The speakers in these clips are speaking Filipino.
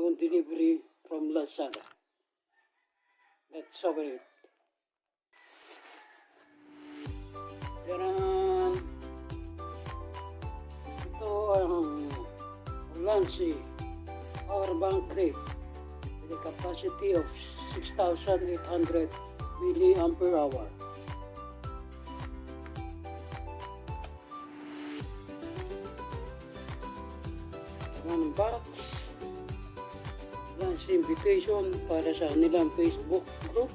own delivery from Lazada. Let's open it. Yan. Ito ang Ulanzi power bank clip with a capacity of 6,800 milliampere hour. One box, Ulanzi invitation para sa nilang Facebook group,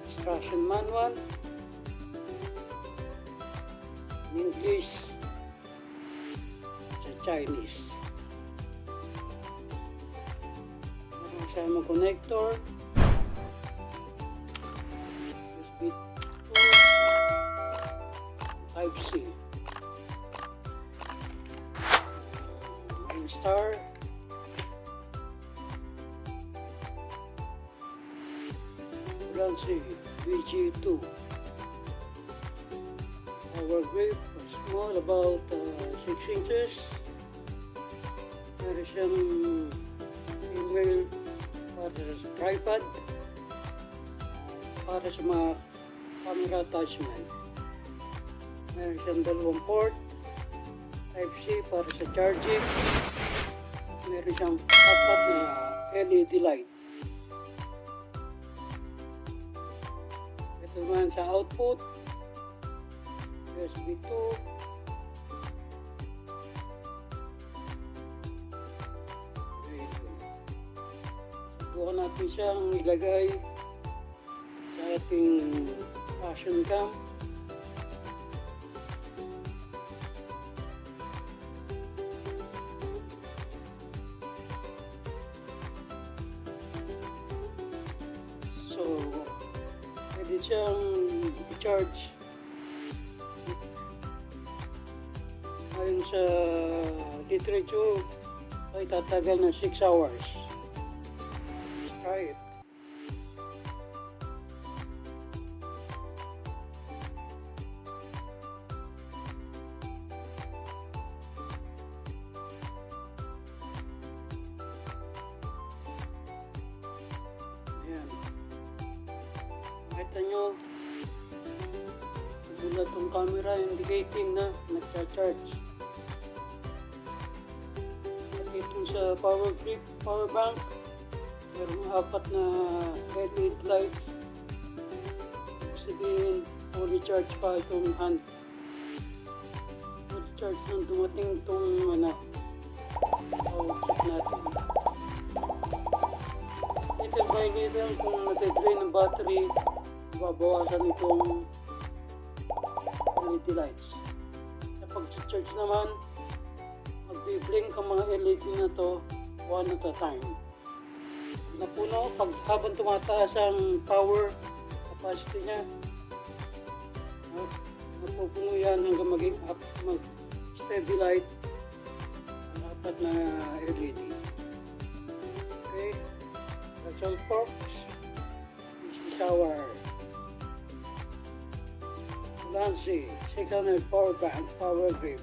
instruction manual in English sa Chinese. Kasama connector, USB 2, Type-C. Star, Ulanzi BG-2. Our grip is small, about 6 inches. Meron siyang female para sa tripod, para sa mga camera attachment. Meron siyang dalawang port, Type-C para sa charging. Meron siyang apat na LED light. Ito naman sa output, USB 2, subukan natin siyang ilagay sa ating action cam. So, pwede siyang i-charge ayon sa literature ay tatagal ng 6 hours. Let's try it. Nakita nyo, nagulat yung camera indicating na nagcha-charge. At ito sa power clip, power bank, mayroong apat na LED lights. Sabihin, fully charge pa itong hand. Fully charge nung dumating itong power clip natin. Ito by little, kung natidrain ng battery, babawasan itong LED lights. Kapag charge naman, magbi-blink ang mga LED na to one at a time. Napuno, habang tumataas ang power capacity niya, napupuno yan hanggang maging steady light ang apat na LED. Okay, that's all folks. This is our Ulanzi 600 power bank, power grip.